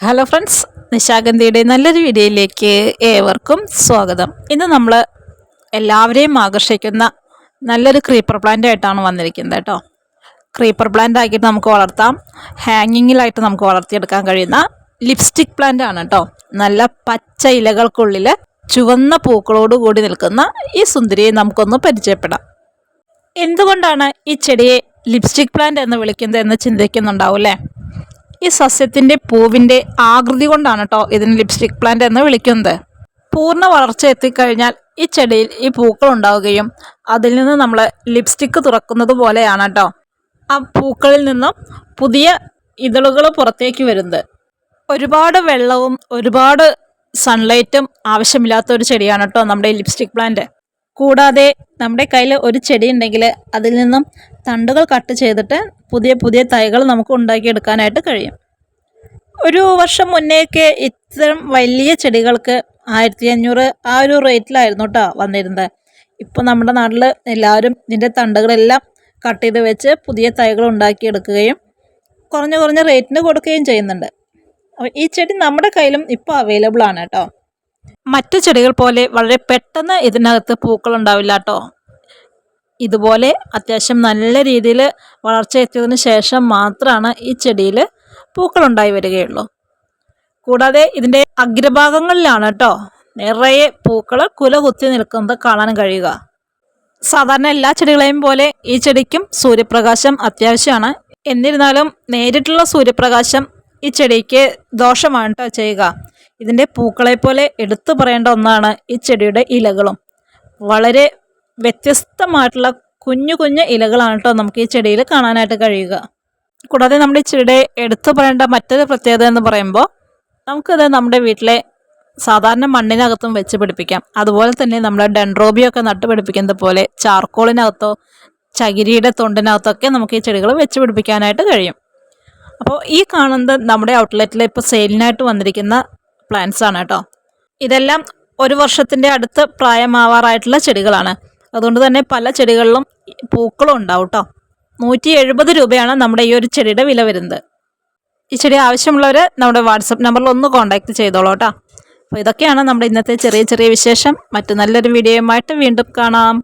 Hello friends, നിശാഗന്ധിയുടെ നല്ലൊരു വീഡിയോയിലേക്ക് ഏവർക്കും സ്വാഗതം. ഇന്ന് നമ്മൾ എല്ലാവരെയും ആകർഷിക്കുന്ന നല്ലൊരു ക്രീപ്പർ പ്ലാന്റ് ആയിട്ടാണ് വന്നിരിക്കുന്നത് കേട്ടോ. ക്രീപ്പർ പ്ലാന്റ് ആക്കിയിട്ട് നമുക്ക് വളർത്താം, ഹാങ്ങിങ്ങിലായിട്ട് നമുക്ക് വളർത്തിയെടുക്കാൻ കഴിയുന്ന ലിപ്സ്റ്റിക് പ്ലാന്റ് ആണ് കേട്ടോ. നല്ല പച്ച ഇലകൾക്കുള്ളിൽ ചുവന്ന പൂക്കളോട് കൂടി നിൽക്കുന്ന ഈ സുന്ദരിയെ നമുക്കൊന്ന് പരിചയപ്പെടാം. എന്തുകൊണ്ടാണ് ഈ ചെടിയെ ലിപ്സ്റ്റിക് പ്ലാന്റ് എന്ന് വിളിക്കുന്നത് എന്ന് ചിന്തിക്കുന്നുണ്ടാവും അല്ലേ? ഈ സസ്യത്തിൻ്റെ പൂവിൻ്റെ ആകൃതി കൊണ്ടാണ് കേട്ടോ ഇതിന് ലിപ്സ്റ്റിക് പ്ലാന്റ് എന്ന് വിളിക്കുന്നത്. പൂർണ്ണ വളർച്ച എത്തിക്കഴിഞ്ഞാൽ ഈ ചെടിയിൽ ഈ പൂക്കൾ ഉണ്ടാവുകയും അതിൽ നിന്ന് നമ്മൾ ലിപ്സ്റ്റിക്ക് തുറക്കുന്നത് പോലെയാണ് കേട്ടോ ആ പൂക്കളിൽ നിന്നും പുതിയ ഇതളുകൾ പുറത്തേക്ക് വരുന്നത്. ഒരുപാട് വെള്ളവും ഒരുപാട് സൺലൈറ്റും ആവശ്യമില്ലാത്ത ഒരു ചെടിയാണ് കേട്ടോ നമ്മുടെ ഈ ലിപ്സ്റ്റിക് പ്ലാന്റ്. കൂടാതെ നമ്മുടെ കയ്യിൽ ഒരു ചെടി ഉണ്ടെങ്കിൽ അതിൽ നിന്നും തണ്ടുകൾ കട്ട് ചെയ്തിട്ട് പുതിയ പുതിയ തൈകൾ നമുക്ക് ഉണ്ടാക്കിയെടുക്കാനായിട്ട് കഴിയും. ഒരു വർഷം മുന്നേയൊക്കെ ഇത്തരം വലിയ ചെടികൾക്ക് 1500 ആ ഒരു റേറ്റിലായിരുന്നു കേട്ടോ വന്നിരുന്നത്. ഇപ്പോൾ നമ്മുടെ നാട്ടിൽ എല്ലാവരും ഇതിൻ്റെ തണ്ടുകളെല്ലാം കട്ട് ചെയ്ത് വെച്ച് പുതിയ തൈകൾ ഉണ്ടാക്കിയെടുക്കുകയും കുറഞ്ഞ കുറഞ്ഞ റേറ്റിന് കൊടുക്കുകയും ചെയ്യുന്നുണ്ട്. അപ്പോൾ ഈ ചെടി നമ്മുടെ കയ്യിലും ഇപ്പോൾ അവൈലബിൾ ആണ് കേട്ടോ. മറ്റു ചെടികൾ പോലെ വളരെ പെട്ടെന്ന് ഇതിനകത്ത് പൂക്കൾ ഉണ്ടാവില്ല കേട്ടോ. ഇതുപോലെ അത്യാവശ്യം നല്ല രീതിയിൽ വളർച്ച എത്തിയതിന് ശേഷം മാത്രമാണ് ഈ ചെടിയിൽ പൂക്കളുണ്ടായി വരികയുള്ളൂ. കൂടാതെ ഇതിൻ്റെ അഗ്രഭാഗങ്ങളിലാണ് കേട്ടോ നിറയെ പൂക്കൾ കുല കുത്തി നിൽക്കുന്നത് കാണാൻ കഴിയുക. സാധാരണ എല്ലാ ചെടികളെയും പോലെ ഈ ചെടിക്കും സൂര്യപ്രകാശം അത്യാവശ്യമാണ്. എന്നിരുന്നാലും നേരിട്ടുള്ള സൂര്യപ്രകാശം ഈ ചെടിക്ക് ദോഷമാണ് കേട്ടോ ചെയ്യുക. ഇതിൻ്റെ പൂക്കളെ പോലെ എടുത്തു പറയേണ്ട ഒന്നാണ് ഈ ചെടിയുടെ ഇലകളും. വളരെ വ്യത്യസ്തമായിട്ടുള്ള കുഞ്ഞു കുഞ്ഞു ഇലകളാണ് കേട്ടോ നമുക്ക് ഈ ചെടിയിൽ കാണാനായിട്ട് കഴിയുക. കൂടാതെ നമ്മുടെ ഈ ചെടിയുടെ എടുത്തു പറയേണ്ട മറ്റൊരു പ്രത്യേകത എന്ന് പറയുമ്പോൾ നമുക്കത് നമ്മുടെ വീട്ടിലെ സാധാരണ മണ്ണിനകത്തും വെച്ച് പിടിപ്പിക്കാം. അതുപോലെ തന്നെ നമ്മുടെ ഡെൻഡ്രോബിയൊക്കെ നട്ടു പിടിപ്പിക്കുന്നത് പോലെ ചാർക്കോളിനകത്തോ ചകിരിയുടെ തൊണ്ടിനകത്തൊക്കെ നമുക്ക് ഈ ചെടികൾ വെച്ച് പിടിപ്പിക്കാനായിട്ട് കഴിയും. അപ്പോൾ ഈ കാണുന്നത് നമ്മുടെ ഔട്ട്ലെറ്റിൽ ഇപ്പോൾ സെയിലിനായിട്ട് വന്നിരിക്കുന്ന പ്ലാന്റ്സ് ആണ് കേട്ടോ. ഇതെല്ലാം ഒരു വർഷത്തിൻ്റെ അടുത്ത് പ്രായമാവാറായിട്ടുള്ള ചെടികളാണ്. അതുകൊണ്ട് തന്നെ പല ചെടികളിലും പൂക്കളും ഉണ്ടാവും കേട്ടോ. 170 രൂപയാണ് നമ്മുടെ ഈ ഒരു ചെടിയുടെ വില വരുന്നത്. ഈ ചെടി ആവശ്യമുള്ളവർ നമ്മുടെ വാട്സപ്പ് നമ്പറിൽ ഒന്ന് കോൺടാക്റ്റ് ചെയ്തോളൂ കേട്ടോ. അപ്പോൾ ഇതൊക്കെയാണ് നമ്മുടെ ഇന്നത്തെ ചെറിയ ചെറിയ വിശേഷം. മറ്റു നല്ലൊരു വീഡിയോയുമായിട്ട് വീണ്ടും കാണാം.